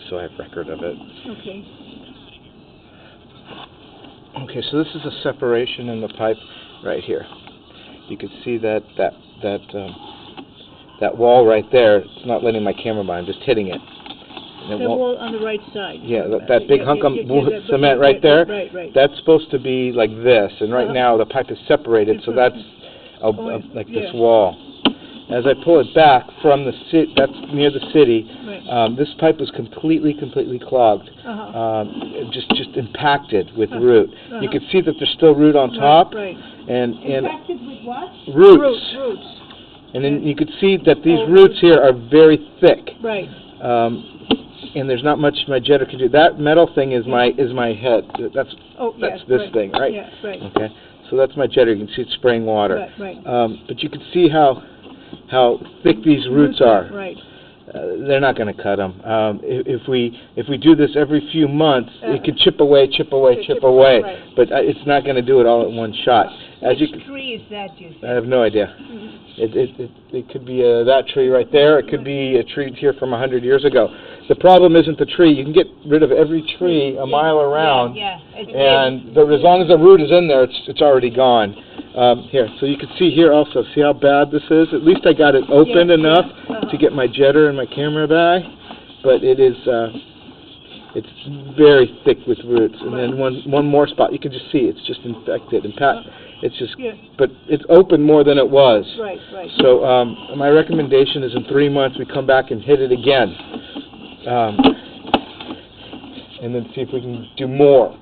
so I have record of it. Okay. Okay, so this is a separation in the pipe right here. You can see that wall right there. It's not letting my camera by. I'm just hitting it. And The wall on the right side. Yeah, that big hunk of cement right there. Right. That's supposed to be like this, and right now the pipe is separated, so that's like this wall. As I pull it back from the city, that's near the city. Right. This pipe was completely clogged, just impacted with root. You can see that there's still root on top, and impacted with what? Roots. And then you can see that these roots here are very thick. Right. And there's not much my jetter can do. That metal thing is my head. That's this thing, right? Yeah, right. Okay. So that's my jetter. You can see it spraying water. Right. But you can see how thick these roots are. Right. They're not going to cut them. If we do this every few months, it could chip away. Right. But it's not going to do it all at one shot. Which tree is that, you said? I have no idea. It could be that tree right there. It could be a tree here from 100 years ago. The problem isn't the tree. You can get rid of every tree a mile around, and as long as the root is in there, it's already gone. Here, so you can see here also. See how bad this is? At least I got it open enough to get my jetter and my camera by, but it's very thick with roots. And then one more spot, you can just see it's just infected. It's just, but it's open more than it was. Right. So my recommendation is in 3 months we come back and hit it again, and then see if we can do more.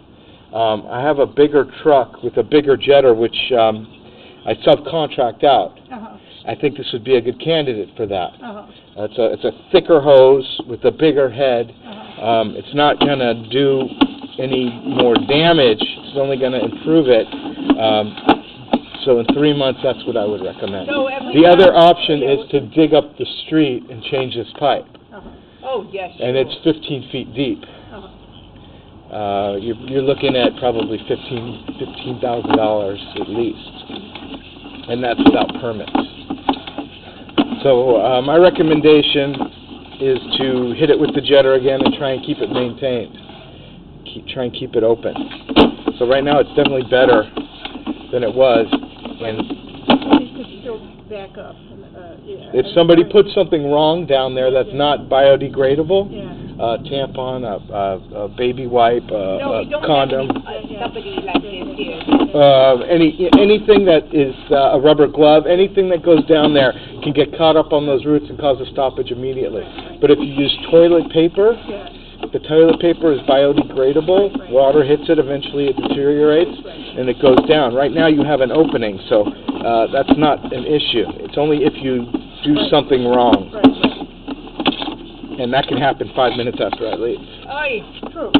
I have a bigger truck with a bigger jetter, which I subcontract out. I think this would be a good candidate for that. It's a thicker hose with a bigger head. It's not going to do any more damage. It's only going to improve it. So in 3 months, that's what I would recommend. So the other option is to dig up the street and change this pipe. Oh, yes. And it's 15 feet deep. You're looking at probably $15,000 at least, and that's without permits. So my recommendation is to hit it with the jetter again and try and keep it maintained. Try and keep it open. So right now it's definitely better than it was. And it could still back up. if somebody puts something wrong down there that's not biodegradable, a tampon, a baby wipe, a condom, somebody like this here. anything that is a rubber glove, anything that goes down there can get caught up on those roots and cause a stoppage immediately. But if you use toilet paper, the toilet paper is biodegradable. Water hits it, eventually it deteriorates, and it goes down. Right now you have an opening, so that's not an issue. It's only if you do something wrong. And that can happen 5 minutes after I leave. True.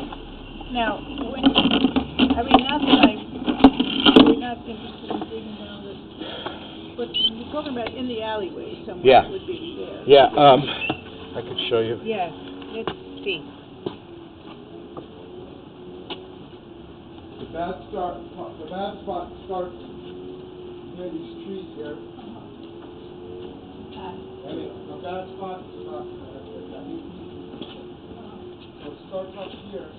Now, not that we're not interested in digging down this, but you're talking about in the alleyway somewhere would be there. Yeah, I could show you. Yeah, let's see. The bad spot starts near these trees here. And the bad spot is about 8 feet. So it starts up here.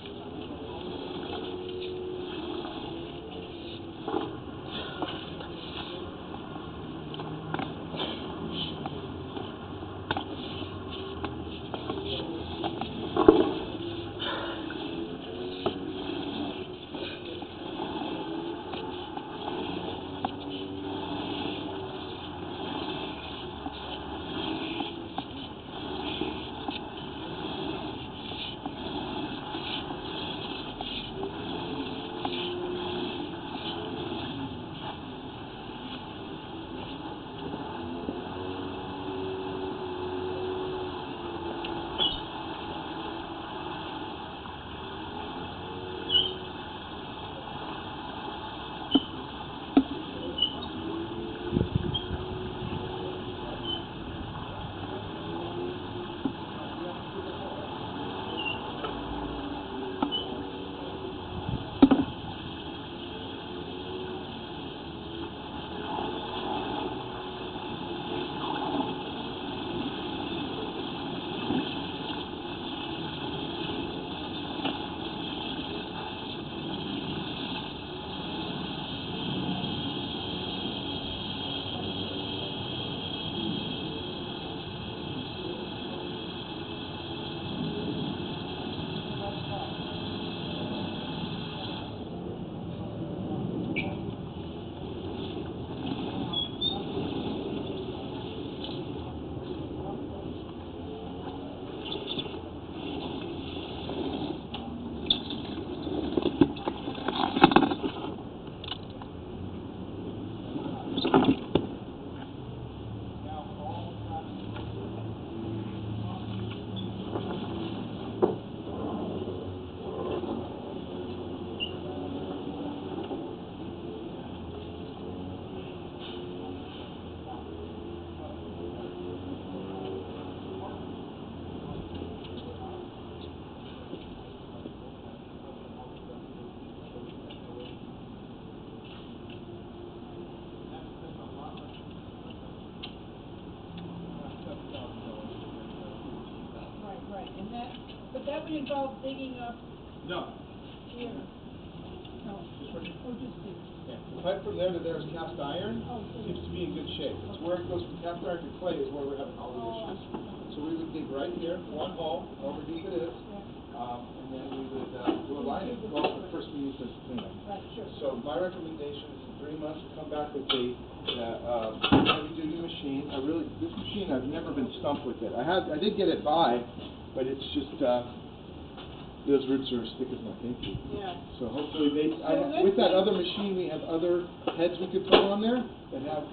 and that, but that would involve digging up No. here. No, oh, just here. Yeah. The pipe from there to there is cast iron. Oh, Seems to be in good shape. It's where it goes from cast iron to clay is where we're having all the issues. So we would dig right here, one hole, however deep it is, and then we would do a line it. Well, first we need to clean it. Right, sure. So my recommendation is in 3 months to come back with a heavy-duty machine. This machine, I've never been stumped with it. I did get it by, but it's just, those roots are as thick as my pinky. Yeah. So hopefully with that other machine, we have other heads we could put on there that have,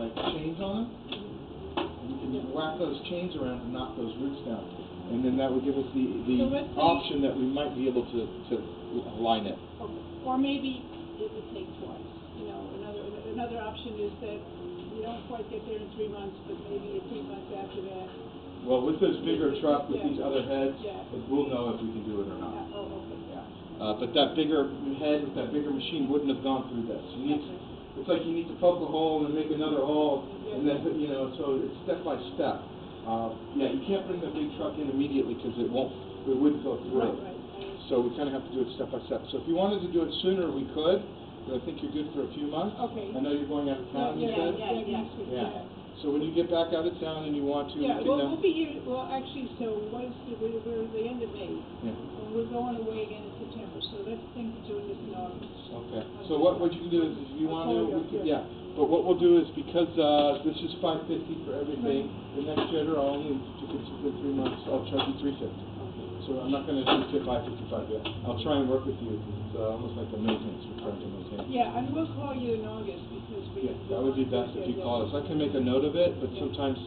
like chains on them. And you can whack those chains around and knock those roots down. And then that would give us the option that we might be able to line it. Or maybe it would take twice. You know, another option is that you don't quite get there in 3 months, but maybe 3 months after that. Well, with this bigger truck, with these other heads, we'll know if we can do it or not. Yeah. Oh, okay. Yeah. But that bigger head with that bigger machine wouldn't have gone through this. It's like you need to poke a hole and then make another hole, and then, so it's step by step. Yeah, you can't bring the big truck in immediately because it wouldn't go through. Right. So we kind of have to do it step by step. So if you wanted to do it sooner, we could. But I think you're good for a few months. Okay. I know you're going out of town, you said? Yeah. So when you get back out of town and you want to, yeah, we'll be here. Well, actually, so we're the end of May. Yeah. And we're going away again in September. So let's think of doing this in August. Okay. So what you can do is, if you want to, But what we'll do is, because this is $550 for everything, the next year I'll only, if it's within 3 months, I'll charge you $350. So I'm not going to do $555 yet. I'll try and work with you. It's almost like a maintenance, we're trying to maintain. Yeah, and we'll call you in August because that would be best if you call us. I can make a note of it, but sometimes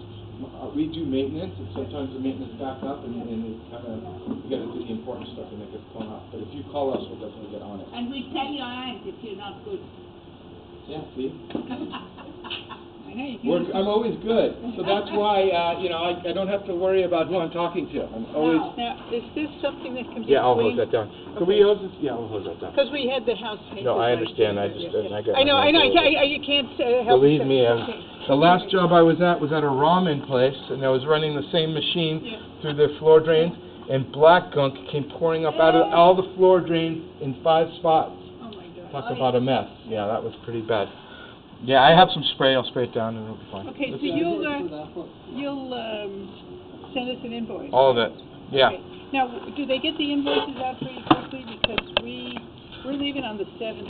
we do maintenance, and sometimes the maintenance backs up, and it kind of, you got to do the important stuff and it gets blown up. But if you call us, we'll definitely get on it. And we tell your aunt if you're not good. Yeah, see? I know you can. I'm always good, so that's why, I don't have to worry about who I'm talking to. I'm always... Now, is this something that can be Yeah, I'll hold cleaned? that down. Can we hold this? Yeah, I'll hold that down. Because we had the house painted. No, I understand. I know. You can't help Believe me, okay. the last job I was at a ramen place, and I was running the same machine through the floor drains, and black gunk came pouring up out of all the floor drains in 5 spots. Oh my God. Talk about a mess. Yeah, that was pretty bad. Yeah, I have some spray. I'll spray it down, and it'll be fine. Okay, so you'll send us an invoice. All of it. Yeah. Okay. Now, do they get the invoices out pretty quickly? Because we're leaving on the 7th.